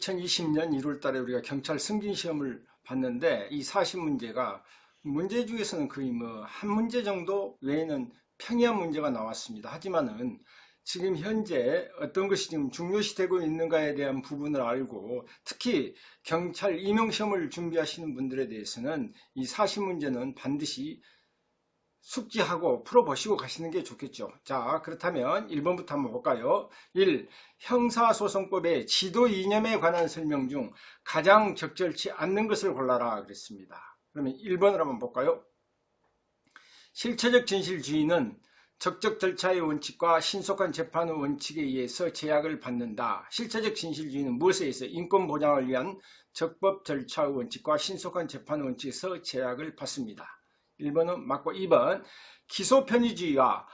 2020년 1월 달에 우리가 경찰 승진시험을 봤는데 이 40문제가 문제 중에서는 거의 한 문제 정도 외에는 평이한 문제가 나왔습니다. 하지만은 지금 현재 어떤 것이 지금 중요시되고 있는가에 대한 부분을 알고 특히 경찰 임용시험을 준비하시는 분들에 대해서는 이 40문제는 반드시 숙지하고 풀어보시고 가시는 게 좋겠죠. 자, 그렇다면 1번부터 한번 볼까요? 1. 형사소송법의 지도 이념에 관한 설명 중 가장 적절치 않는 것을 골라라 그랬습니다. 그러면 1번을 한번 볼까요? 실체적 진실주의는 적적 절차의 원칙과 신속한 재판의 원칙에 의해서 제약을 받는다. 실체적 진실주의는 무엇에 의해서 인권 보장을 위한 적법 절차의 원칙과 신속한 재판의 원칙에서 제약을 받습니다. 1번은 맞고 2번 기소 편의주의와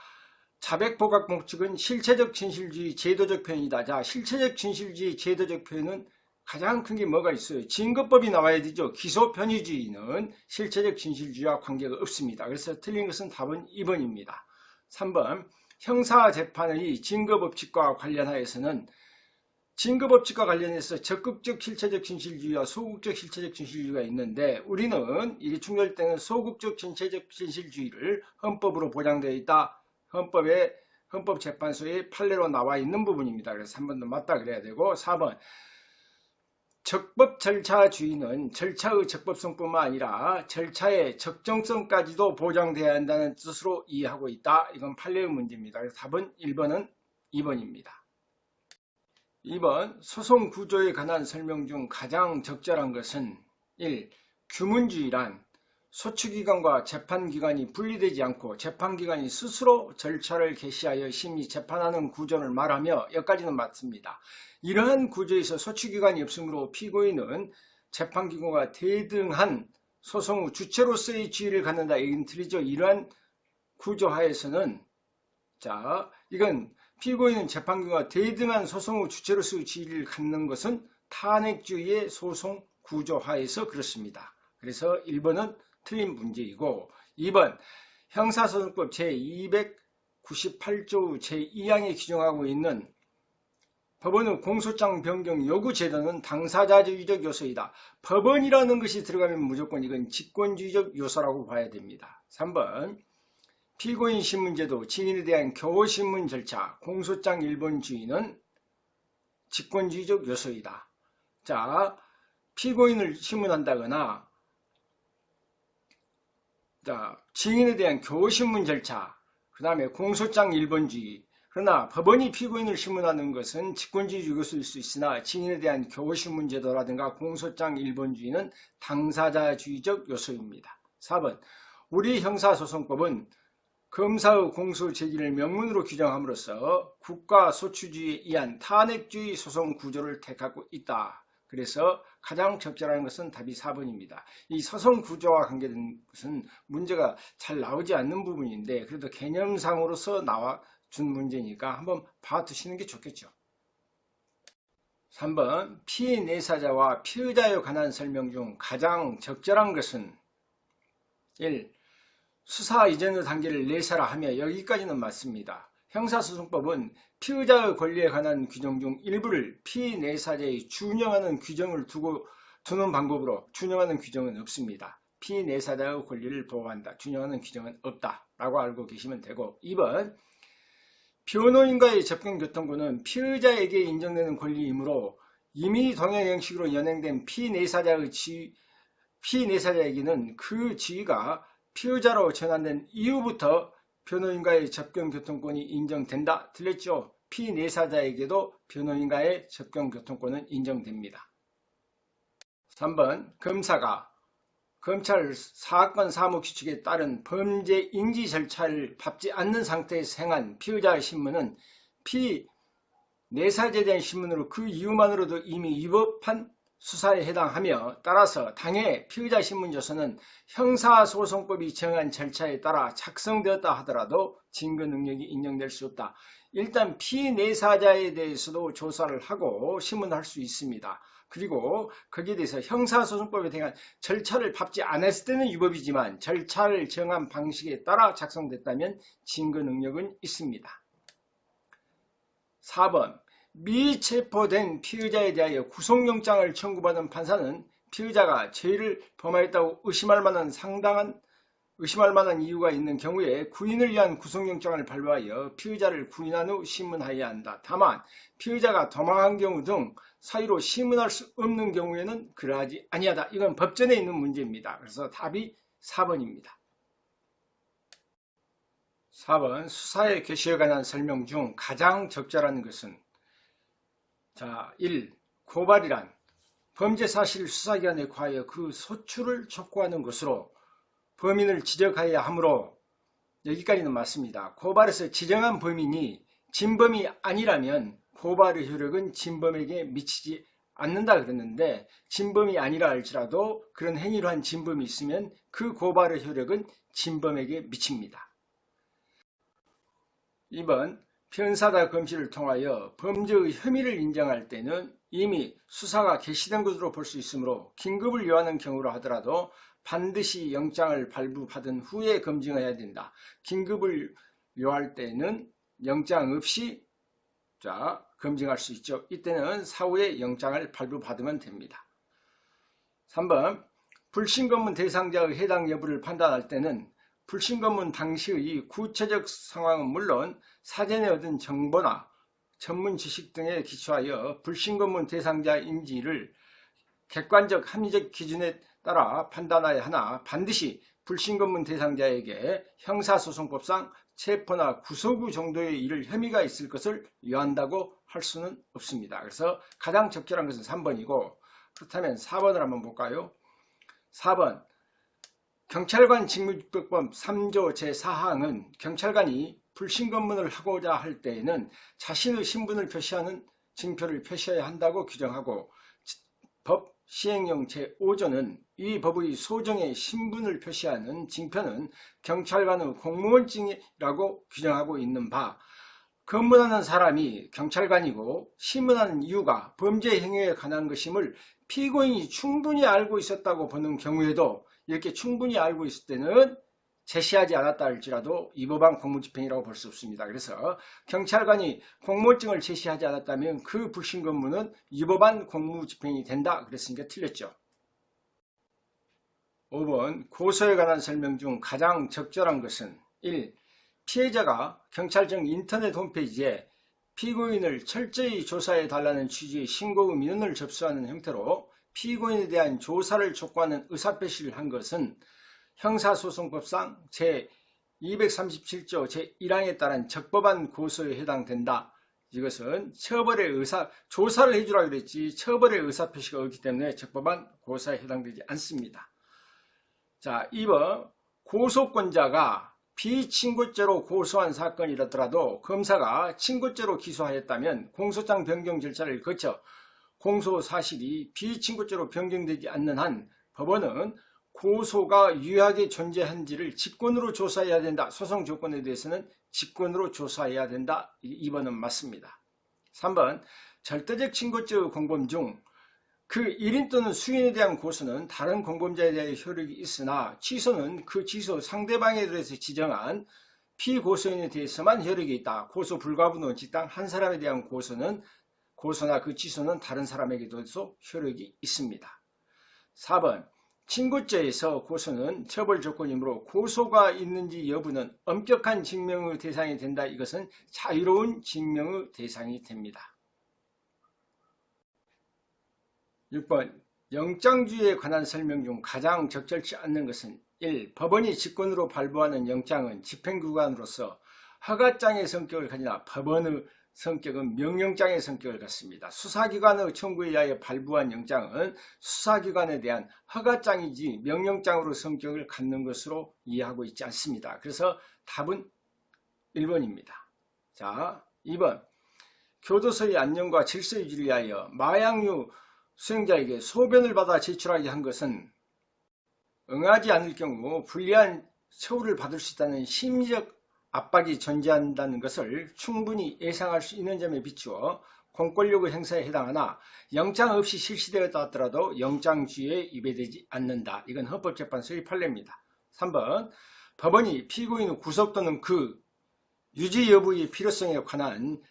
자백 보각 목적은 실체적 진실주의 제도적 표현이다. 자, 실체적 진실주의 제도적 표현은 가장 큰 게 뭐가 있어요? 증거법이 나와야 되죠. 기소 편의주의는 실체적 진실주의와 관계가 없습니다. 그래서 틀린 것은 답은 2번입니다. 3번 형사재판의 증거법칙과 관련하여서는 증거법칙과 관련해서 적극적 실체적 진실주의와 소극적 실체적 진실주의가 있는데 우리는 이게 중요할 때는 소극적 실체적 진실주의를 헌법으로 보장되어 있다. 헌법재판소의 판례로 나와 있는 부분입니다. 그래서 3번도 맞다 그래야 되고 4번 적법 절차주의는 절차의 적법성뿐만 아니라 절차의 적정성까지도 보장되어야 한다는 뜻으로 이해하고 있다. 이건 판례의 문제입니다. 그래서 답은 1번은 2번입니다. 2번 소송 구조에 관한 설명 중 가장 적절한 것은 1. 규문주의란 소추기관과 재판기관이 분리되지 않고 재판기관이 스스로 절차를 개시하여 심의 재판하는 구조를 말하며 여기까지는 맞습니다. 이러한 구조에서 소추기관이 없으므로 피고인은 재판기관과 대등한 소송 후 주체로서의 지위를 갖는다. 이건 틀리죠. 이러한 구조하에서는 자, 이건 피고인은 재판기관과 대등한 소송 후 주체로서의 지위를 갖는 것은 탄핵주의의 소송 구조하에서 그렇습니다. 그래서 1번은 틀린 문제이고 2번 형사소송법 제298조 제2항에 규정하고 있는 법원의 공소장 변경 요구 제도는 당사자주의적 요소이다. 법원이라는 것이 들어가면 무조건 이건 직권주의적 요소라고 봐야 됩니다. 3번 피고인 신문제도, 증인에 대한 교신문 절차, 공소장 일본주의는 직권주의적 요소이다. 자, 피고인을 신문한다거나 자, 증인에 대한 교신문 절차, 그 다음에 공소장 일본주의. 그러나 법원이 피고인을 신문하는 것은 직권주의적 요소일 수 있으나 증인에 대한 교신문 제도라든가 공소장 일본주의는 당사자주의적 요소입니다. 4번 우리 형사소송법은 검사의 공소 제기를 명문으로 규정함으로써 국가 소추주의에 의한 탄핵주의 소송 구조를 택하고 있다. 그래서 가장 적절한 것은 답이 4번입니다. 이 소송 구조와 관계된 것은 문제가 잘 나오지 않는 부분인데 그래도 개념상으로서 나와준 문제니까 한번 봐두시는 게 좋겠죠. 3번 피내사자와 피의자에 관한 설명 중 가장 적절한 것은 1. 수사 이전의 단계를 내세라 하며 여기까지는 맞습니다. 형사소송법은 피의자의 권리에 관한 규정 중 일부를 피내사자의 준용하는 규정을 두는 방법으로 준용하는 규정은 없습니다. 피내사자의 권리를 보호한다. 준용하는 규정은 없다. 라고 알고 계시면 되고 2번 변호인과의 접견교통권은 피의자에게 인정되는 권리이므로 임의 동행 형식으로 연행된 피내사자에게는 그 지위가 피의자로 전환된 이후부터 변호인과의 접견교통권이 인정된다. 틀렸죠? 피내사자에게도 변호인과의 접견교통권은 인정됩니다. 3번 검사가 검찰 사건 사무규칙에 따른 범죄 인지 절차를 밟지 않는 상태에서 행한 피의자의 신문은 피내사자에 대한 신문으로 그 이유만으로도 이미 위법한 수사에 해당하며 따라서 당해 피의자 신문조서는 형사소송법이 정한 절차에 따라 작성되었다 하더라도 증거 능력이 인정될 수 없다. 일단 피내사자에 대해서도 조사를 하고 신문할 수 있습니다. 그리고 거기에 대해서 형사소송법에 대한 절차를 밟지 않았을 때는 위법이지만 절차를 정한 방식에 따라 작성됐다면 증거 능력은 있습니다. 4번 미체포된 피의자에 대하여 구속영장을 청구받은 판사는 피의자가 죄를 범하였다고 의심할 만한 이유가 있는 경우에 구인을 위한 구속영장을 발부하여 피의자를 구인한 후 심문하여야 한다. 다만 피의자가 도망한 경우 등 사유로 심문할 수 없는 경우에는 그러하지 아니하다. 이건 법전에 있는 문제입니다. 그래서 답이 4번입니다. 4번 수사의 개시에 관한 설명 중 가장 적절한 것은 1. 고발이란 범죄 사실 수사기관에 과하여 그 소출을 촉구하는 것으로 범인을 지적하여야 하므로 여기까지는 맞습니다. 고발에서 지정한 범인이 진범이 아니라면 고발의 효력은 진범에게 미치지 않는다 그랬는데 진범이 아니라 할지라도 그런 행위를 한 진범이 있으면 그 고발의 효력은 진범에게 미칩니다. 2번 편사다 검시를 통하여 범죄의 혐의를 인정할 때는 이미 수사가 개시된 것으로 볼 수 있으므로 긴급을 요하는 경우로 하더라도 반드시 영장을 발부받은 후에 검증해야 된다. 긴급을 요할 때는 영장 없이 검증할 수 있죠. 이때는 사후에 영장을 발부받으면 됩니다. 3번 불신검문 대상자의 해당 여부를 판단할 때는 불신검문 당시의 구체적 상황은 물론 사전에 얻은 정보나 전문 지식 등에 기초하여 불신검문 대상자인지를 객관적 합리적 기준에 따라 판단해야 하나 반드시 불신검문 대상자에게 형사소송법상 체포나 구속 후 정도의 일을 혐의가 있을 것을 요한다고 할 수는 없습니다. 그래서 가장 적절한 것은 3번이고 그렇다면 4번을 한번 볼까요? 4번 경찰관 직무집행법 3조 제4항은 경찰관이 불신검문을 하고자 할 때에는 자신의 신분을 표시하는 징표를 표시해야 한다고 규정하고 법 시행령 제5조는 이 법의 소정의 신분을 표시하는 징표는 경찰관의 공무원증이라고 규정하고 있는 바 검문하는 사람이 경찰관이고 신문하는 이유가 범죄 행위에 관한 것임을 피고인이 충분히 알고 있었다고 보는 경우에도 이렇게 충분히 알고 있을 때는 제시하지 않았다 할지라도 이 법안 공무집행이라고 볼 수 없습니다. 그래서 경찰관이 공무원증을 제시하지 않았다면 그 불신검문은 이 법안 공무집행이 된다 그랬으니까 틀렸죠. 5번 고소에 관한 설명 중 가장 적절한 것은 1. 피해자가 경찰청 인터넷 홈페이지에 피고인을 철저히 조사해 달라는 취지의 신고 민원을 접수하는 형태로 피고인에 대한 조사를 촉구하는 의사표시를 한 것은 형사소송법상 제237조 제1항에 따른 적법한 고소에 해당된다. 이것은 조사를 해주라 그랬지 처벌의 의사표시가 없기 때문에 적법한 고소에 해당되지 않습니다. 2번 고소권자가 비친고죄로 고소한 사건이라더라도 검사가 친고죄로 기소하였다면 공소장 변경 절차를 거쳐 공소 사실이 비친고죄로 변경되지 않는 한 법원은 고소가 유효하게 존재한지를 직권으로 조사해야 된다. 소송 조건에 대해서는 직권으로 조사해야 된다. 2번은 맞습니다. 3번 절대적 친고죄의 공범 중 그 1인 또는 수인에 대한 고소는 다른 공범자에 대한 효력이 있으나 취소는 그 취소 상대방에 대해서 지정한 피고소인에 대해서만 효력이 있다. 고소 불가분 원칙상 한 사람에 대한 고소나 그 취소는 다른 사람에게도 효력이 있습니다. 4번 친고죄에서 고소는 처벌 조건이므로 고소가 있는지 여부는 엄격한 증명의 대상이 된다. 이것은 자유로운 증명의 대상이 됩니다. 6번 영장주의에 관한 설명 중 가장 적절치 않는 것은 1. 법원이 직권으로 발부하는 영장은 집행기관으로서 허가장의 성격을 가지나 법원의 성격은 명령장의 성격을 갖습니다. 수사기관의 청구에 의하여 발부한 영장은 수사기관에 대한 허가장이지 명령장으로 성격을 갖는 것으로 이해하고 있지 않습니다. 그래서 답은 1번입니다. 2번 교도소의 안녕과 질서 유지를 위하여 마약류 수행자에게 소변을 받아 제출하게 한 것은 응하지 않을 경우 불리한 처우를 받을 수 있다는 심리적 압박이 존재한다는 것을 충분히 예상할 수 있는 점에 비추어 공권력의 행사에 해당하나 영장 없이 실시되었다 하더라도 영장주의에 위배되지 않는다. 이건 헌법재판소의 판례입니다. 3번 법원이 피고인의 구속 또는 그 유지 여부의 필요성에 관한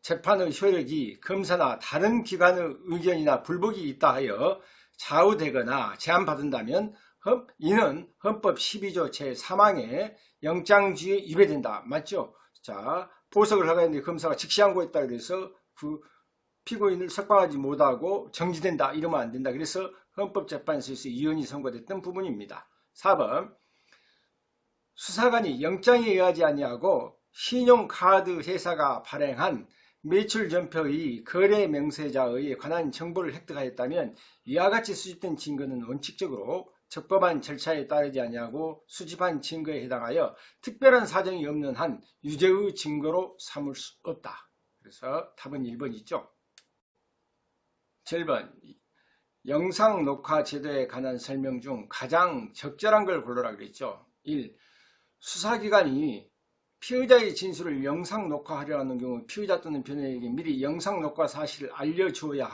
재판의 효력이 검사나 다른 기관의 의견이나 불복이 있다 하여 좌우되거나 제한받는다면 이는 헌법 12조 제3항의 영장주의에 위배된다. 맞죠? 자, 보석을 허가했는데 검사가 즉시항고했다 그래서 그 피고인을 석방하지 못하고 정지된다 이러면 안 된다. 그래서 헌법재판소에서 이혼이 선고됐던 부분입니다. 4번 수사관이 영장에 의하지 아니하고 신용카드 회사가 발행한 매출전표의 거래 명세자의 관한 정보를 획득하였다면 이와 같이 수집된 증거는 원칙적으로 적법한 절차에 따르지 아니하고 수집한 증거에 해당하여 특별한 사정이 없는 한 유죄의 증거로 삼을 수 없다. 그래서 답은 1번 있죠. 7번 영상 녹화 제도에 관한 설명 중 가장 적절한 걸 고르라 그랬죠. 1. 수사기관이 피의자의 진술을 영상 녹화하려 하는 경우 피의자 또는 변호인에게 미리 영상 녹화 사실을 알려주어야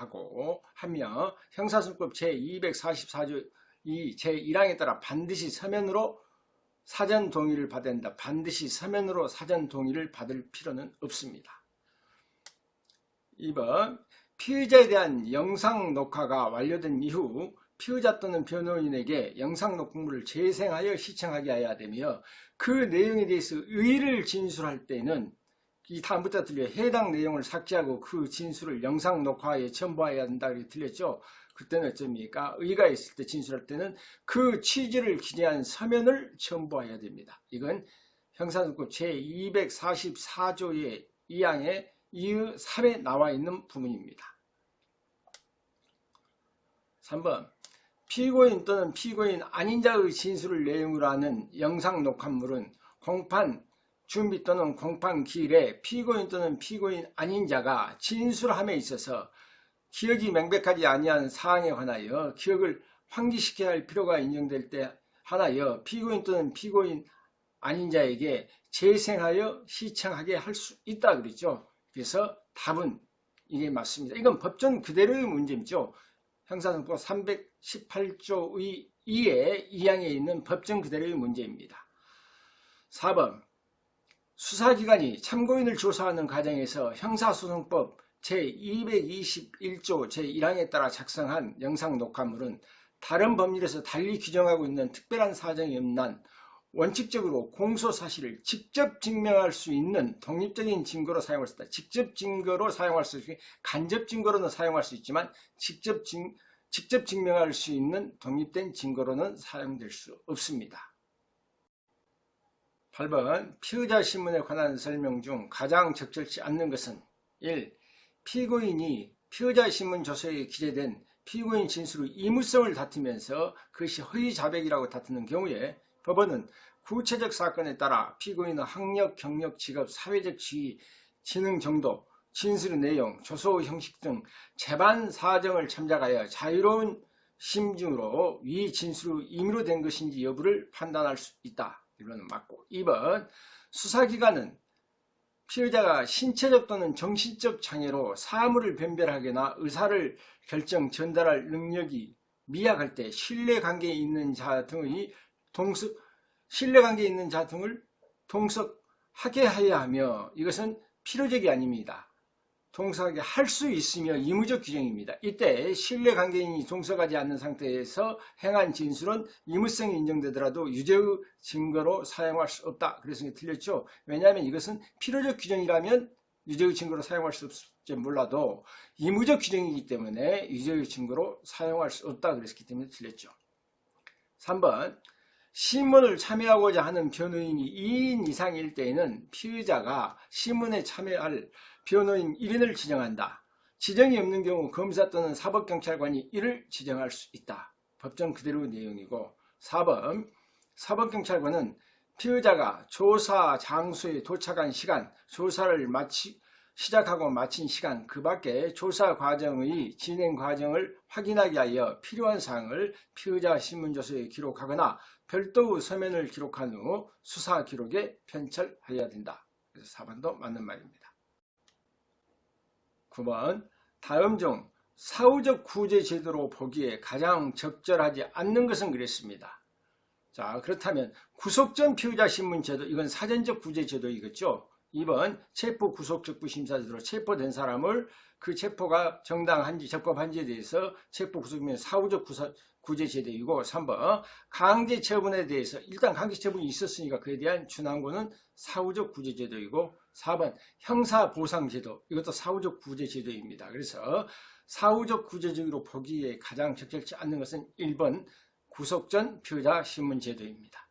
하며 형사소송법 제244조 이 제1항에 따라 반드시 서면으로 사전 동의를 받아야 한다. 반드시 서면으로 사전 동의를 받을 필요는 없습니다. 2번 피의자에 대한 영상 녹화가 완료된 이후 피의자 또는 변호인에게 영상 녹음물을 재생하여 시청하게 해야 되며 그 내용에 대해서 의의를 진술할 때는 이 다음부터 들려요. 해당 내용을 삭제하고 그 진술을 영상 녹화에 첨부해야 한다. 이렇게 들렸죠. 그때는 어쩝니까? 의의가 있을 때 진술할 때는 그 취지를 기재한 서면을 첨부해야 됩니다. 이건 형사소송법 제244조의 2항의 이의 3에 나와 있는 부분입니다. 3번 피고인 또는 피고인 아닌 자의 진술을 내용으로 하는 영상 녹화물은 공판 준비 또는 공판 기일에 피고인 또는 피고인 아닌 자가 진술함에 있어서 기억이 명백하지 아니한 사항에 관하여 기억을 환기시켜야 할 필요가 인정될 때 하나여 피고인 또는 피고인 아닌 자에게 재생하여 시청하게 할 수 있다 그랬죠. 그래서 답은 이게 맞습니다. 이건 법전 그대로의 문제죠. 형사소송법 318조의 2의 2항에 있는 법전 그대로의 문제입니다. 4번 수사기관이 참고인을 조사하는 과정에서 형사소송법 제221조 제1항에 따라 작성한 영상 녹화물은 다른 법률에서 달리 규정하고 있는 특별한 사정이 없는 한 원칙적으로 공소사실을 직접 증명할 수 있는 독립적인 증거로 사용할 수 있다. 직접 증거로 사용할 수 있고 간접 증거로는 사용할 수 있지만 직접 증명할 수 있는 독립된 증거로는 사용될 수 없습니다. 8번 피의자 신문에 관한 설명 중 가장 적절치 않는 것은 1. 피고인이 피의자 신문 조서에 기재된 피고인 진술의 이무성을 다투면서 그것이 허위 자백이라고 다투는 경우에 법원은 구체적 사건에 따라 피고인의 학력, 경력, 직업, 사회적 지위, 지능 정도, 진술의 내용, 조서 형식 등 재반 사정을 참작하여 자유로운 심증으로 위 진술의 임의로 된 것인지 여부를 판단할 수 있다. 1번은 맞고 2번 수사기관은 피의자가 신체적 또는 정신적 장애로 사물을 변별하거나 의사를 결정 전달할 능력이 미약할 때 신뢰관계에 있는 자 등을 동석하게 하여야 하며 이것은 필요적이 아닙니다. 동석하게 할 수 있으며 의무적 규정입니다. 이때 신뢰관계인이 동석하지 않는 상태에서 행한 진술은 의무성이 인정되더라도 유죄의 증거로 사용할 수 없다. 그래서 틀렸죠. 왜냐하면 이것은 필요적 규정이라면 유죄의 증거로 사용할 수 없을지 몰라도 의무적 규정이기 때문에 유죄의 증거로 사용할 수 없다. 그랬기 때문에 틀렸죠. 3번 신문을 참여하고자 하는 변호인이 2인 이상일 때에는 피의자가 신문에 참여할 변호인 1인을 지정한다. 지정이 없는 경우 검사 또는 사법경찰관이 이를 지정할 수 있다. 법정 그대로의 내용이고 4번 사법경찰관은 피의자가 조사 장소에 도착한 시간, 조사를 시작하고 마친 시간, 그 밖에 조사 과정의 진행 과정을 확인하기 위하여 필요한 사항을 피의자 신문조서에 기록하거나 별도의 서면을 기록한 후 수사 기록에 편철하여야 된다. 그래서 4번도 맞는 말입니다. 9번 다음 중 사후적 구제 제도로 보기에 가장 적절하지 않는 것은 그랬습니다. 자, 그렇다면 구속 전 피의자 신문 제도, 이건 사전적 구제 제도이겠죠. 2번 체포 구속 적부 심사 제도로 체포된 사람을 그 체포가 정당한지 적법한지에 대해서 체포 구속이면 사후적 구제 제도이고 3번 강제 처분에 대해서 일단 강제 처분이 있었으니까 그에 대한 준항고는 사후적 구제 제도이고 4번 형사 보상 제도 이것도 사후적 구제 제도입니다. 그래서 사후적 구제적으로 보기에 가장 적절치 않는 것은 1번 구속 전 피의자 신문 제도입니다.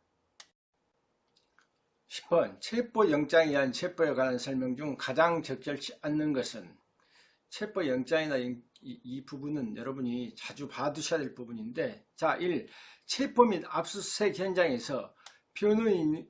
10번 체포영장에 의한 체포에 관한 설명 중 가장 적절치 않는 것은 체포영장이나 이 부분은 여러분이 자주 봐두셔야 될 부분인데 자 1. 체포 및 압수수색 현장에서 변호인의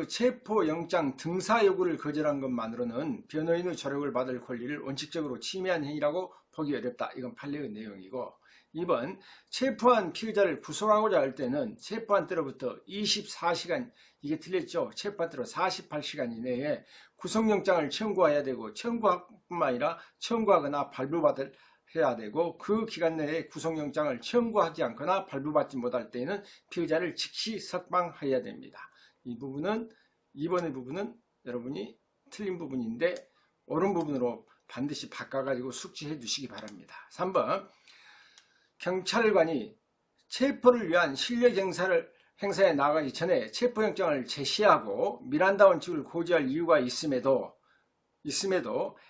체포영장 등사 요구를 거절한 것만으로는 변호인의 조력을 받을 권리를 원칙적으로 침해한 행위라고 보기 어렵다. 이건 판례의 내용이고 2번 체포한 피의자를 구속하고자 할 때는 체포한 때로부터 24시간 이게 틀렸죠. 체포한 때로 48시간 이내에 구속영장을 청구해야 되고 청구뿐만 아니라 청구하거나 발부받을 해야 되고 그 기간 내에 구속영장을 청구하지 않거나 발부받지 못할 때에는 피의자를 즉시 석방해야 됩니다. 이 부분은 2번의 부분은 여러분이 틀린 부분인데 옳은 부분으로 반드시 바꿔가지고 숙지해 두시기 바랍니다. 3번 경찰관이 체포를 위한 실력 행사에 나가기 전에 체포영장을 제시하고 미란다 원칙을 고지할 이유가 있음에도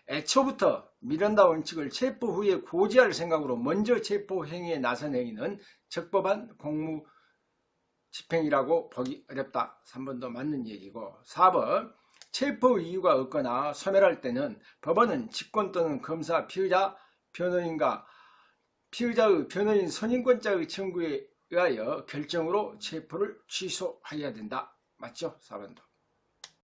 애초부터 미란다 원칙을 체포 후에 고지할 생각으로 먼저 체포 행위에 나선 행위는 적법한 공무 집행이라고 보기 어렵다. 3번도 맞는 얘기고 4번 체포 이유가 없거나 소멸할 때는 법원은 직권 또는 검사, 피의자, 변호인과 피의자의 변호인 선임권자의 청구에 의하여 결정으로 체포를 취소해야 된다. 맞죠? 4번도.